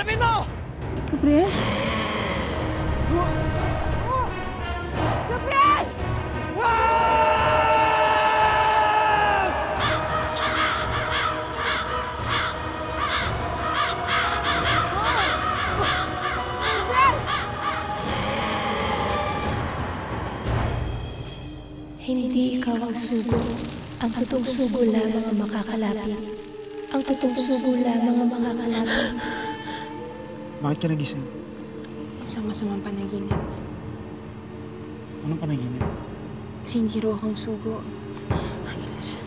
Hanapin mo! Gabriel? Gabriel! Hindi ikaw ang sugo. Ang totoong sugo lamang ang makakalapit. Ang totoong sugo lamang ang makakalapit. Bakit ka nagising? Isang masamang panaginip. Anong panaginip? Kasi hindi raw akong sugo. Angeles,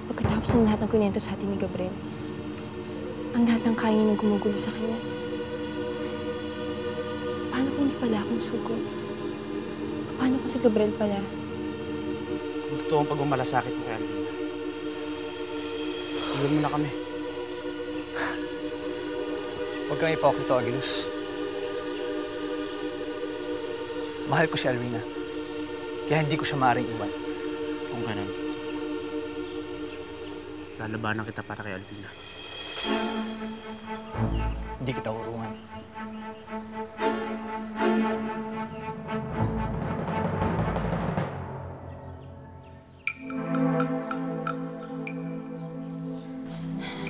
pagkatapos ng lahat ng kunento sa atin ni Gabriel, ang lahat ng kaya na gumugulo sa kanya, paano kung hindi pala akong sugo? Paano kung si Gabriel pala? Kung totoo ang pagmamalasakit mo kay Alvina, iwan mo na kami. Huwag kang ipokrito, Agilus. Mahal ko si Alvina. Kaya hindi ko siya maaaring iwan. Kung ganun, lalabanan kita para kay Alvina. Hindi kita urungan.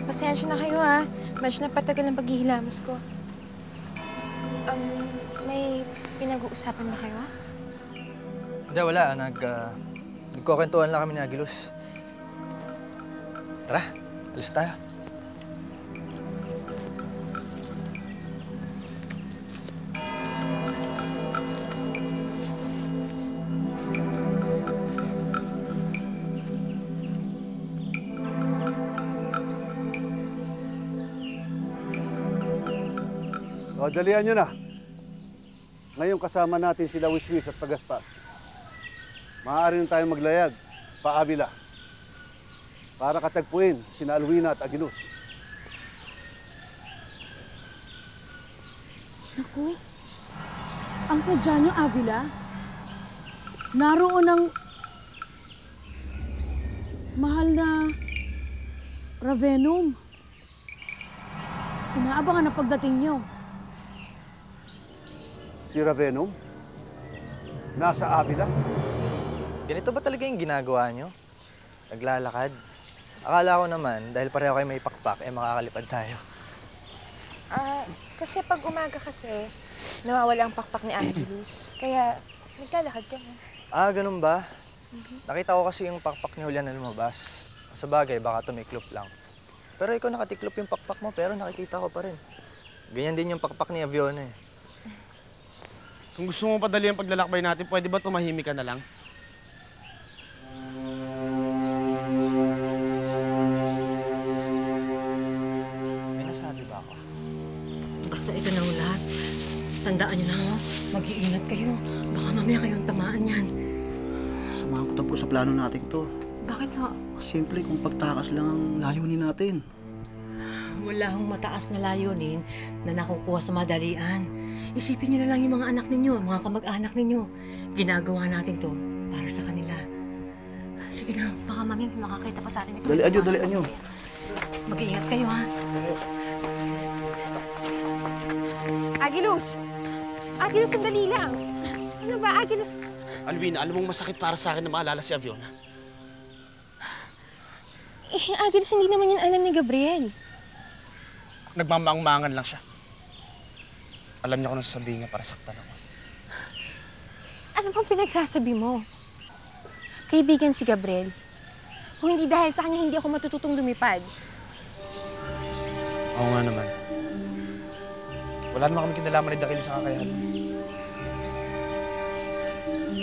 Pasensya na kayo, ha. Medyo napatagal ang paghihilamos ko. May pinag-uusapan ba kayo, ha? Hindi, wala. Nagkukwentuhan lang kami ni Agilus. Tara, alis tayo. O, dalihan nyo na. Ngayon kasama natin sila Wiswis at Pagaspas. Maaari na tayong maglayag, paabila, para katagpuin sina Alvina at Agilus. Naku, ang sadya niyo, Avila. Naroon ang mahal na Ravenum. Inaabangan ang pagdating niyo. Si Ravenum? Nasa Avila? Ganito ba talaga yung ginagawa nyo? Naglalakad? Akala ko naman, dahil pareho kayo may pakpak, makakalipad tayo. Kasi pag umaga kasi, nawawala ang pakpak ni Angelus. Kaya, naglalakad kami. Ganun ba? Nakita ko kasi yung pakpak ni Julian na lumabas. Sa bagay, baka tumiklop lang. Pero ikaw nakatiklop yung pakpak mo, pero nakikita ko pa rin. Ganyan din yung pakpak ni Aviona eh. Kung gusto mo padali ang paglalakbay natin, pwede ba tumahimik ka na lang? May nasabi ba ako? Basta ito na ang lahat. Tandaan niyo na, ho. Mag-iingat kayo. Baka mamaya kayong tamaan yan. Samahan ko to po sa plano natin to. Bakit, ho? Simple, kung pagtakas lang ang layunin natin. Wala hong mataas na layunin na nakukuha sa madalian. Isipin niyo na lang yung mga anak ninyo, mga kamag-anak ninyo. Ginagawa natin to para sa kanila. Sige na, baka mami makakita pa sa atin ito. Dalian nyo. Mag-iingat kayo, ha? Agilus! Agilus, sandali lang. Ano ba, Agilus? Alvina, alam mong masakit para sa akin na maalala si Aviona. Agilus, hindi naman yun alam ni Gabriel. Nagmamaang-maangan lang siya. Alam niya kung ano sasabihin niya para saktan ako. Ano bang pinagsasabi mo? Kaibigan si Gabriel. Kung hindi dahil sa kanya, hindi ako matututong lumipad. Oo nga naman. Wala naman kami kinalaman ni Dakil sa kakayahan.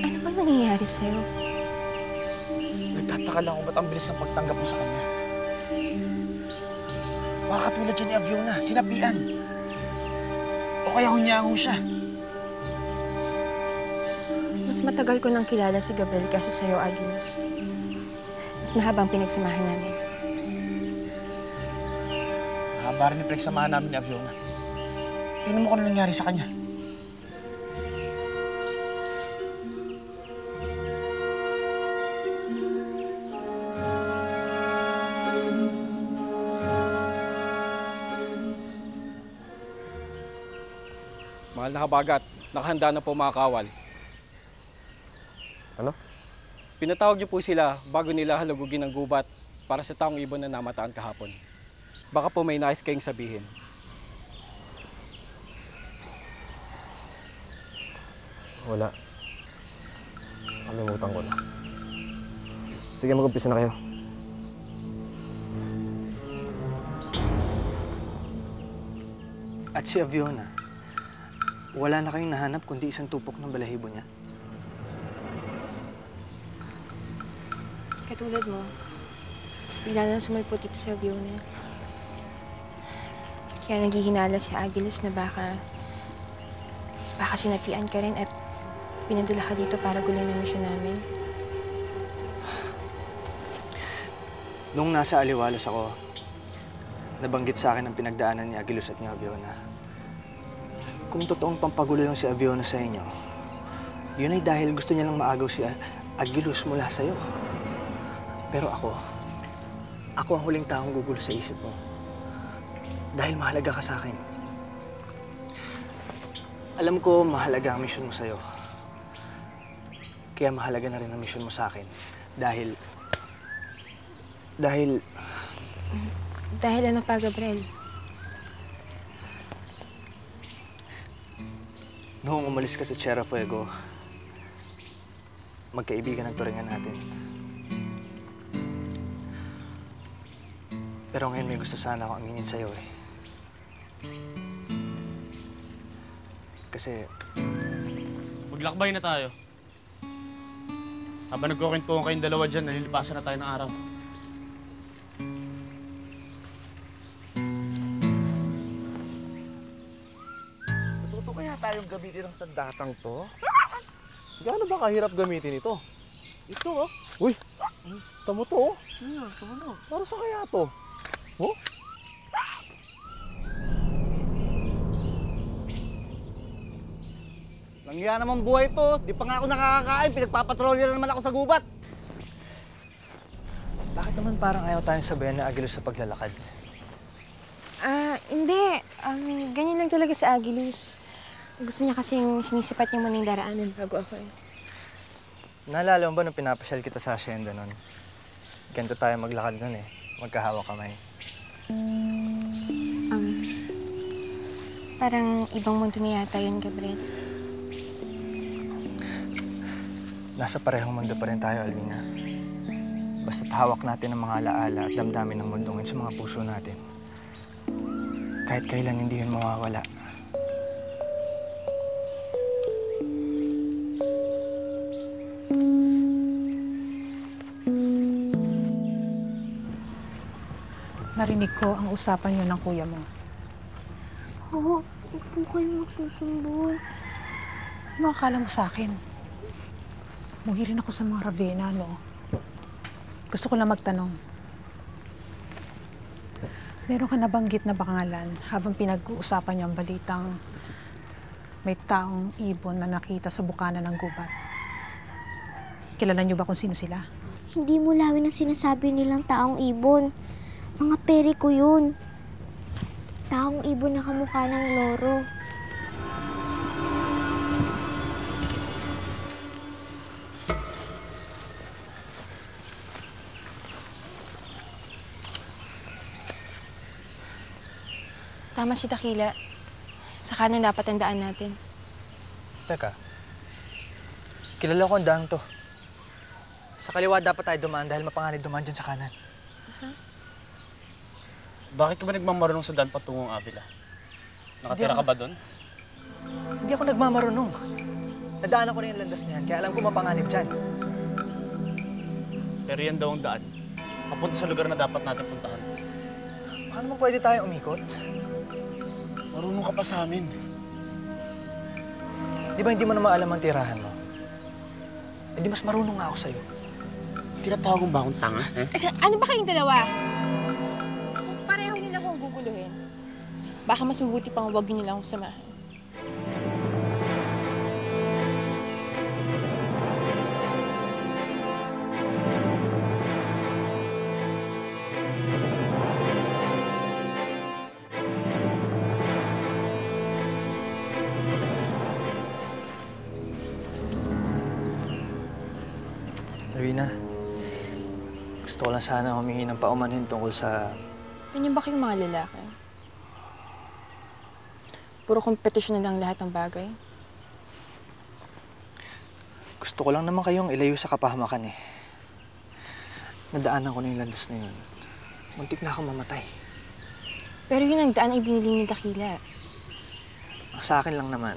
Ano bang nangyayari sa'yo? Nagtataka lang kung ba't ang bilis ng pagtanggap mo sa kanya. Baka katulad siya ni Aviona, sinabihan. O kaya hunyango siya. Mas matagal ko nang kilala si Gabriel kaysa sa'yo, Agnes. Mas mahabang pinagsamahan namin. Mahaba rin yung pinagsamahan namin ni Aviona. Tingnan mo kung ano nangyari sa kanya. Mahal na habagat, nakahanda na po mga kawal. Ano? Pinatawag niyo po sila bago nila halugugin ang gubat para sa taong ibon na namataan kahapon. Baka po may nais kayong sabihin. Wala. Kalimutan ko na. Sige, mag-umpisa na kayo. At si Aviona, wala na kayong nahanap kundi isang tupok ng balahibo niya. Katulad mo, bigla na sumulpot dito sa Aviona. Kaya naghihinala si Agilus na baka sinapian ka rin at pinadala ka dito para guluhin ang misyon namin. Nung nasa Aliwalas ako, nabanggit sa akin ang pinagdaanan ni Agilus at ni Aviona. Kung totoong pampagulo lang si Aviona sa inyo, yun ay dahil gusto niya lang maagaw si Agilus mula sa'yo. Pero ako ang huling taong gugulo sa isip mo. Dahil mahalaga ka sa akin. Alam ko mahalaga ang misyon mo sa'yo. Kaya mahalaga na rin ang misyon mo sa akin. Dahil Dahil ano pa, Gabriel? noong umalis ka sa Tierra Fuego, magkaibigan ang turingan natin. Pero ngayon may gusto sana ako aminin sa'yo eh. Kasi Maglakbay na tayo. Habang nagkukwentuhan kayong dalawa dyan, nalilipasan na tayo ng araw. Matuto kaya tayong gamitin ng sandatang to? Gaano ba kahirap gamitin ito? Ito, oh. Uy! Tamo to, oh. Tamo to. Para sa kaya to? Oh? Langya naman buhay to. Di pa nga ako nakakakain. Pinagpapatrolya na naman ako sa gubat. bakit naman parang ayaw tayong sabayan na Agilus sa paglalakad? Hindi. Ganyan lang talaga sa Agilus. Gusto niya kasing sinisipat niya muna yung daraanan bago ako eh. Naalala mo ba nung pinapasyal kita sa asyenda nun? Ganito tayo maglakad nun eh. Magkahawak kamay. Parang ibang mundo na yata yun, Gabriel. Nasa parehong mundo pa rin tayo, Alvina. Basta't hawak natin ang mga alaala at damdamin ng mundong sa mga puso natin. Kahit kailan hindi yun mawawala. Narinig ko ang usapan niyo ng kuya mo. Oo, huwag po kayo magsusumbong. Ano akala mo sa akin? Muhi rin ako sa mga Ravenna, no? Gusto ko lang magtanong. Meron ka nabanggit na pangalan habang pinag-uusapan niyo ang balitang may taong ibon na nakita sa bukana ng gubat. Kilala niyo ba kung sino sila? Hindi mo lawin ang sinasabi nilang taong ibon. Mga peri ko yun. Taong ibon na kamukha ng loro. Tama si Dakila. Sa kanan dapat ang daan natin. Teka. Kilala ko ang daan to. Sa kaliwa dapat tayo dumaan dahil mapanganib dumaan dyan sa kanan. Bakit ka ba nagmamarunong sa daan patungong Avila? Nakatira ka ba doon? Hindi ako nagmamarunong. Nadaanan ko na yung landas na yan, kaya alam ko mapanganib dyan. Pero yan daw ang daan. Papunta sa lugar na dapat natin puntahan. Paano mo pwede tayo umikot? Marunong ka pa sa amin. Di ba hindi mo naman alam ang tirahan mo? Eh di mas marunong nga ako sa'yo. Tinatawag mo ba akong tanga? Ano ba kayong dalawa? Kung pareho nila akong guguluhin, baka mas mabuti pang huwag nila akong samahan. Lina, gusto ko lang sana humingi ng paumanhin tungkol sa... Ganyan ba kayong mga lalaki? Puro kompetisyon na lang lahat ng bagay? Gusto ko lang naman kayong ilayo sa kapahamakan eh. Nadaanan ko na yung landas na yun. Muntik na akong mamatay. Pero yun ang daan ay biniling ni Dakila. Sa akin lang naman,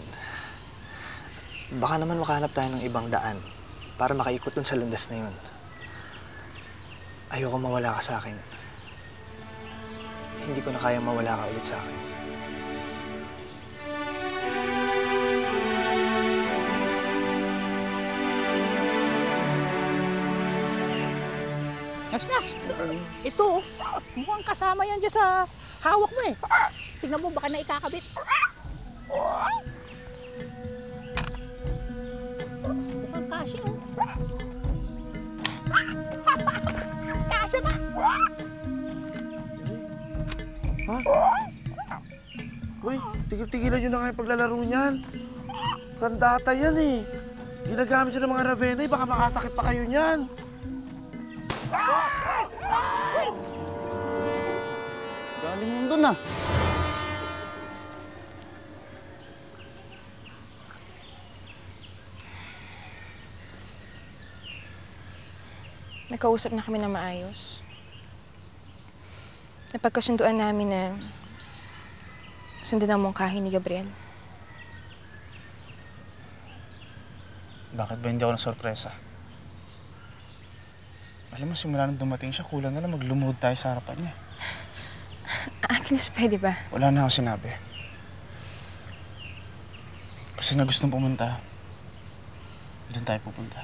baka naman makahanap tayo ng ibang daan para makaikot dun sa landas na yun. Ayoko mawala ka sa akin. Hindi ko na kayang mawala ka ulit sa akin. Nas! Ito, mukhang kasama yan dyan sa hawak mo eh. Tingnan mo, baka na ikakabit. Mukhang kasya oh. Kasya ba? Ha? Uy, tigil-tigilan nyo na nga yung paglalaro niyan. Sandata yan eh. Ginagamit siya ng mga Ravenna eh. Baka makasakit pa kayo niyan. Galing mo doon ah. Nagkausap na kami na maayos. Napagkasunduan namin na sundan ang mungkahi ni Gabriel. Bakit ba hindi ako nasorpresa? Alam mo, simula nang dumating siya, kulang na lang maglumuhod tayo sa harapan niya. Agnes, pwede ba? Wala na ako sinabi. Kasi na gustong pumunta, doon tayo pupunta.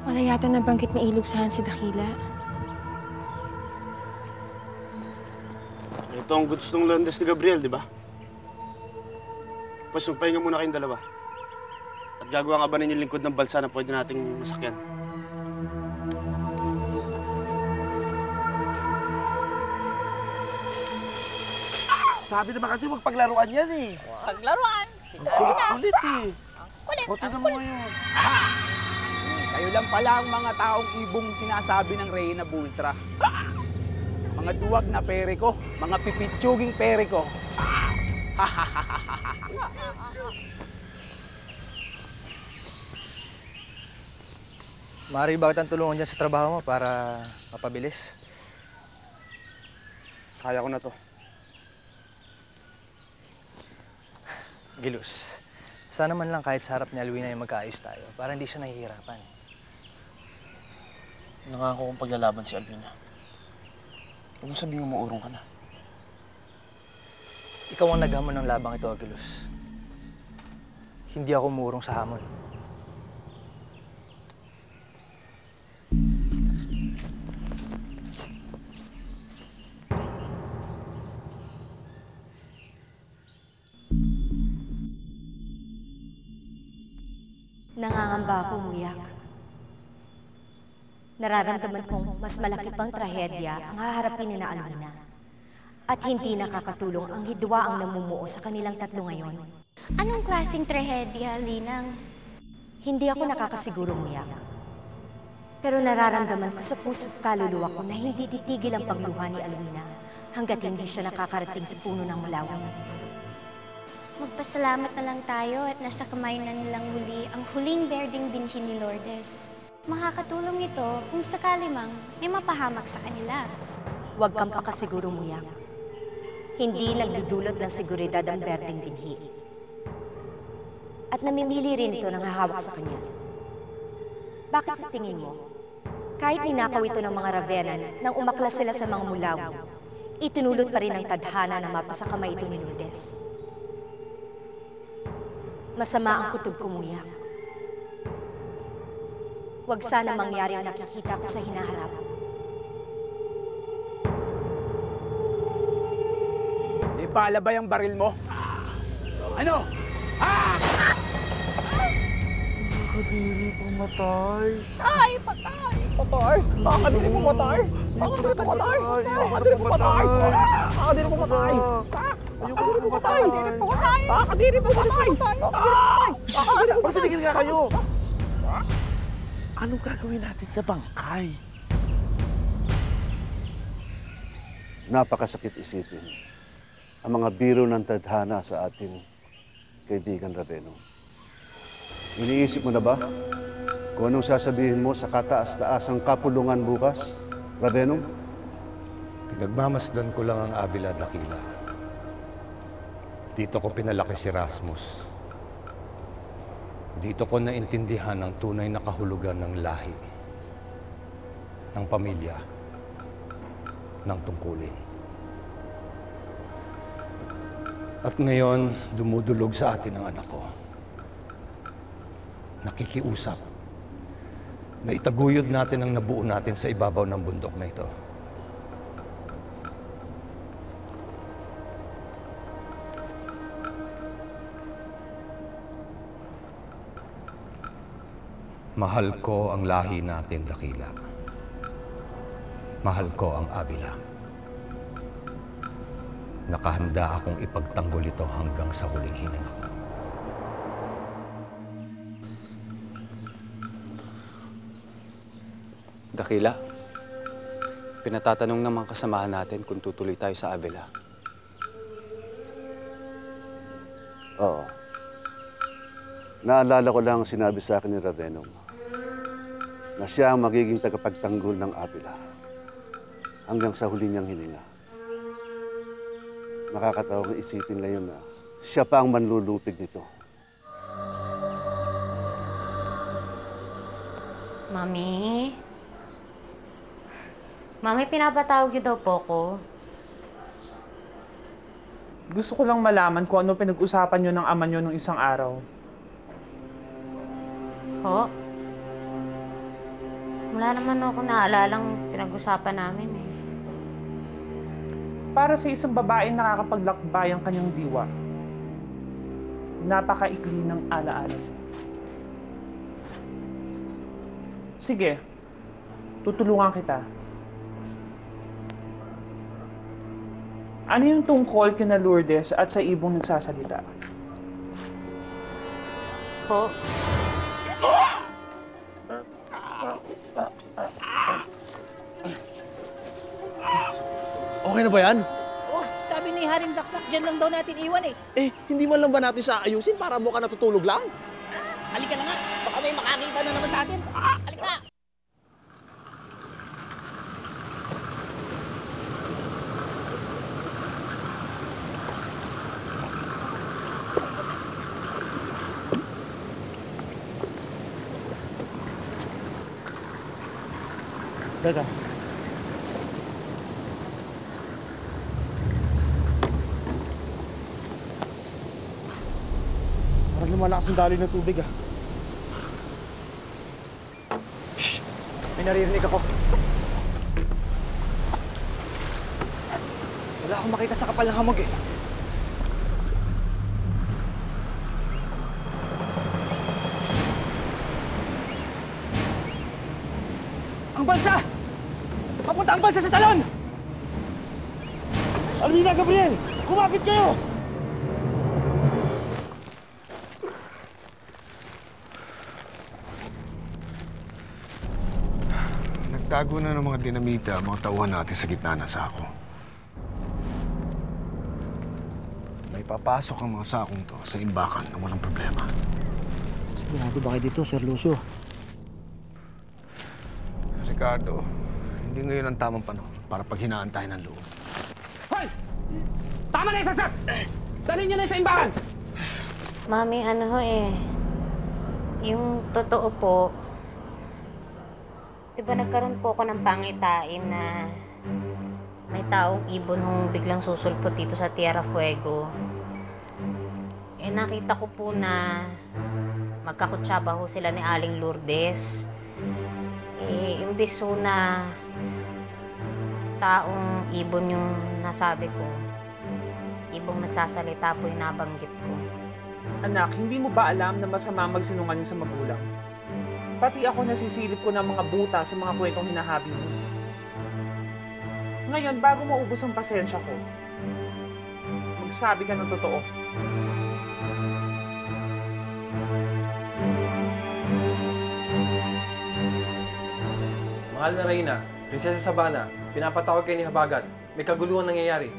Wala yata nabanggit na ilugsahan si Dakila. Ito ang gustong landas ni Gabriel, di ba? Pues magpahinga muna kayong dalawa. At gagawa nga ba ninyo lingkod ng balsa na pwede nating masakyan? Sabi naman kasi huwag paglaruan yan eh. Paglaruan! Ang kulit-kulit eh. Kulit! O, tignan mo ngayon. Kayo lang pala ang mga taong ibong sinasabi ng Reyna Bultra. Mga duwag na pere ko, mga pipitsuging pere ko. Maaari ba kitang tulungan dyan sa trabaho mo para mapabilis? Kaya ko na to. Gilus, sana man lang kahit sa harap ni Alwina ay magkaayos tayo para hindi siya nahihirapan. Nangako kong paglalaban si Alvina. Huwag mo sabihin umuurong ka na. Ikaw ang naghamon ng labang ito, Agilus. Hindi ako umurong sa hamon. Nangangamba ako, Muyak. Nararamdaman kong mas malaki pang trahedya ang haharapin ni na Alwina. At hindi nakakatulong ang hidwa ang namumuo sa kanilang tatlo ngayon. Anong klaseng trahedya, Linang? Hindi ako nakakasiguro, Muyak. Pero nararamdaman ko sa puso't kaluluwa ko na hindi titigil ang pagluha ni Alwina hanggat hindi siya nakakarating sa puno ng Mulawin. Magpasalamat na lang tayo at nasa kamay na nilang muli ang huling berding binhi ni Lourdes. Makakatulong ito kung sakali mang may mapahamak sa kanila. Huwag kang pakasiguro, Muyak. Hindi nagdudulot ng seguridad ang berdeng binhi. at namimili rin ito ng hahawak sa kanya. Bakit sa tingin mo, kahit ninakaw ito ng mga Ravenan nang umaklas sila sa mga mulaw, itinulot pa rin ng tadhana na mapasa kamay ito ni Lourdes? Masama ang kutob ko, Muyak. Huwag sana mangyari ang nakikita ko sa hinaharap. Ipalabay ang baril mo. Ano? Ah! Kadiri pumatay. Ay, patay! Patay! Kadiri pumatay! Kadiri pumatay! Kadiri pumatay! Kadiri pumatay! Kadiri pumatay! Kadiri pumatay! Kadiri pumatay! Tigil nga kayo! Anong gagawin natin sa bangkay? Napakasakit isipin ang mga biro ng tadhana sa atin, kaibigan Raveno. Iniisip mo na ba kung anong sasabihin mo sa kataas-taasang kapulungan bukas, Raveno? Pinagmamasdan ko lang ang Avila Dakila. Dito ko pinalaki si Rasmus. Dito ko naintindihan ang tunay na kahulugan ng lahi, ng pamilya, ng tungkulin. At ngayon, dumudulog sa atin ang anak ko. Nakikiusap na itaguyod natin ang nabuo natin sa ibabaw ng bundok na ito. Mahal ko ang lahi natin, Dakila. Mahal ko ang Avila. Nakahanda akong ipagtanggol ito hanggang sa huling hininga ko. Dakila, pinatatanong ng mga kasamahan natin kung tutuloy tayo sa Avila. Oo. Naalala ko lang ang sinabi sa akin ni Ravenong na siya ang magiging tagapagtanggol ng Avila hanggang sa huli niyang hininga. Nakakatawang isipin ngayon na siya pa ang manlulupig nito. Mami? Mami, pinapatawag niyo daw po ko. Gusto ko lang malaman kung ano pinag-usapan niyo ng ama niyo nung isang araw. Ho? Wala naman ako naalalang pinag-usapan namin eh. Para sa isang babaeng nakakapaglakbay ang kanyang diwa, napakaikli ng alaala niya. Sige, tutulungan kita. Ano yung tungkol kina Lourdes at sa ibong nagsasalita? Ho? Okay na ba yan? Oh, sabi ni Haring Dakdak, dyan lang daw natin iwan eh. Eh, hindi man lang ba natin siya ayusin para mukha natutulog lang? Halika na nga, baka may makakita na naman sa atin. Halika na! Teka. Parang lumalakas ang daloy ng tubig ah. Shh! May naririnig ako. Wala akong makita sa kapal ng hamog eh. Ang balsa! Papunta ang balsa sa talon! Alvina, Gabriel! Kumapit kayo! Nagtago na ng mga dinamita ang mga tauhan natin sa gitna ng sako. May papasok ang mga sakong to sa imbakan na walang problema. Sigurado ba kayo dito, Sir Lucio? Ricardo, hindi ngayon ang tamang panahon para paghinaan tayo ng loob. Hoy! Tama na yung sasap! Dalhin niyo na sa imbakan! Mami, ano ho yung totoo po, di ba nagkaroon po ako ng pangitain na may taong ibon nung biglang susulpot dito sa Tierra Fuego. Nakita ko po na magkakutsaba ho sila ni Aling Lourdes. Imbis ho na taong ibon yung nasabi ko, ibong nagsasalita po yung nabanggit ko. Anak, hindi mo ba alam na masama magsinungaling sa magulang? Pati ako nasisilip ko ng mga buta sa mga kwentong hinahabi mo. Ngayon, bago maubos ang pasensya ko, magsabi ka ng totoo. Mahal na Reyna, Prinsesa Sabana, pinapatawag kayo ni Habagat. May kaguluhan nangyayari.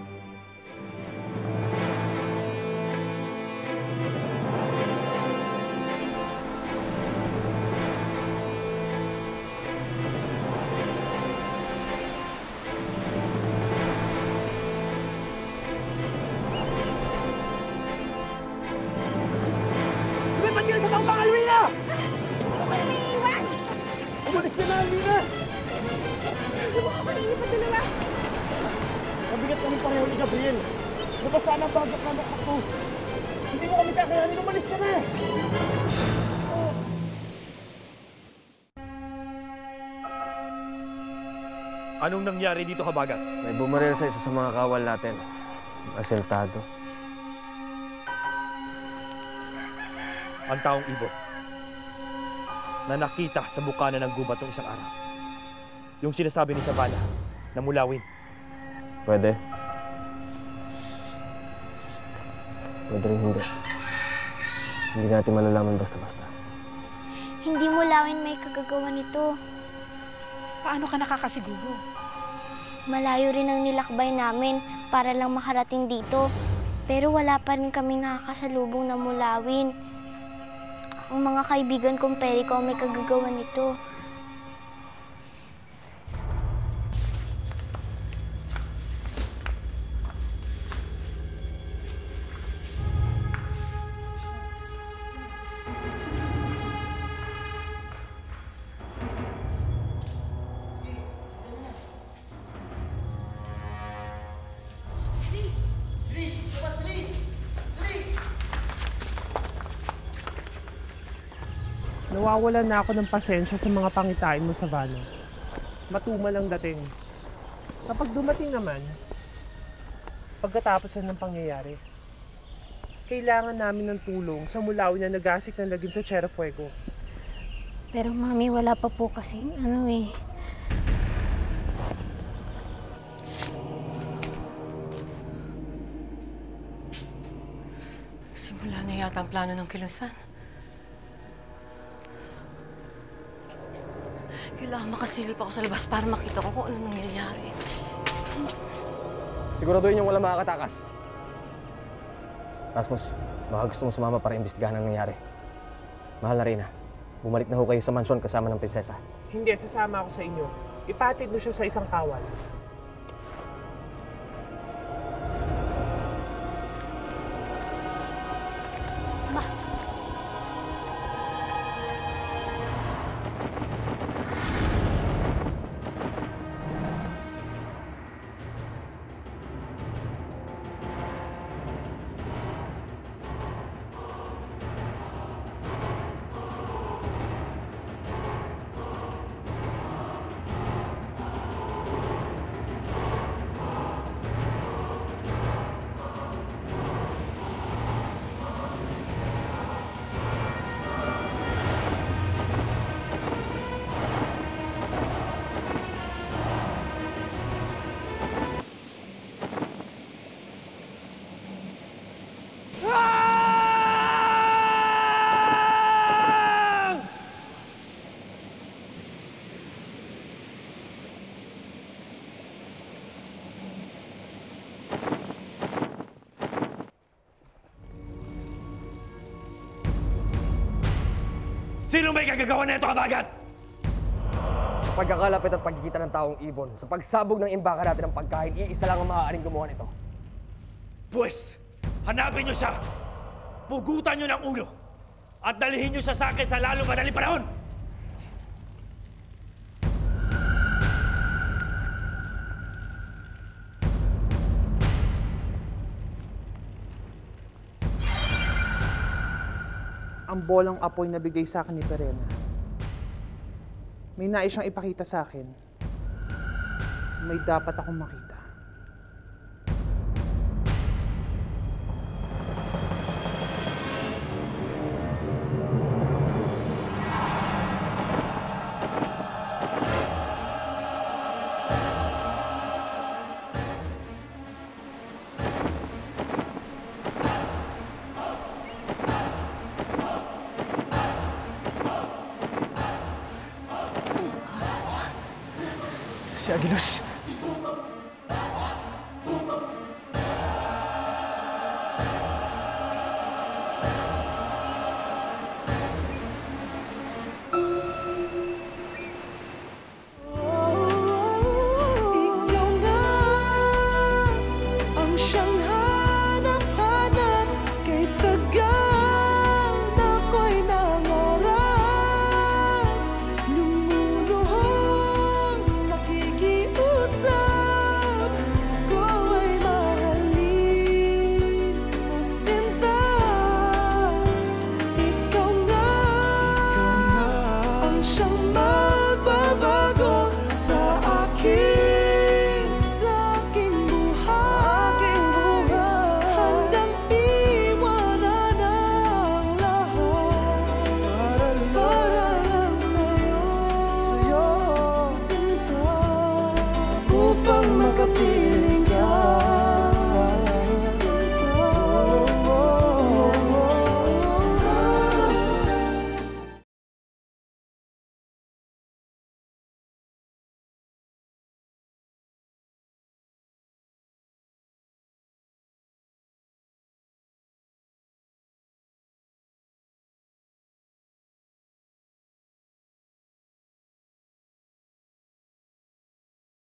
Lumipat ka na sa pampang, Alwina! Ano kayo may iwan? Umalis ka na, Alwina! Hindi mo ako nilipat na naman! Mabigat kami pareho ni Gabriel. Nabasa na ang bagak na anak ko. Hindi mo kami kakayanin, umalis ka na! Anong nangyari dito, Habagat? May bumaril sa isa sa mga kawal natin. Asentado. Ang taong ibon na nakita sa bukana ng gubat ng isang araw. Yung sinasabi ni Sabana na mulawin. Pwede. Pwede rin hindi. Hindi natin malalaman basta-basta. Hindi mo lawin may kagagawa nito. Paano ka nakakasiguro? Malayo rin ang nilakbay namin para lang makarating dito. Pero wala pa rin kaming nakakasalubong na mulawin. Ang mga kaibigan kong Perico ang may kagagawa nito. Nawawalan na ako ng pasensya sa mga pangitain mo sa Savannah. Matumal ang dating. Kapag dumating naman, pagkatapos ng pangyayari, kailangan namin ng tulong sa mulawin na nagasik ng lagim sa Tierra Fuego. Pero Mami, wala pa po kasi Simula na yata ang plano ng kilusan. Kailangan makasilip ako sa labas para makita ko kung ano nangyayari. Siguraduhin yung wala makakatakas. Rasmus, baka gusto mo sumama para imbestigahan ang nangyari. Mahal na Reyna, bumalik na ho kayo sa mansyon kasama ng prinsesa. Hindi, sasama ako sa inyo. Ipatid mo siya sa isang kawal. Sino may kagagawa na ito, Habagat? Pagkakalapit at pagkikita ng taong ibon, sa pagsabog ng imbaka natin ng pagkain, iisa lang ang maaaring gumawa nito. Pues, hanapin niyo siya! pugutan nyo ng ulo at dalihin nyo siya sa akin sa lalo madaling panahon! Ang bolang apoy na bigay sa akin ni Perena. May nais siyang ipakita sa akin. May dapat akong makita. Si Aguilos. Siyang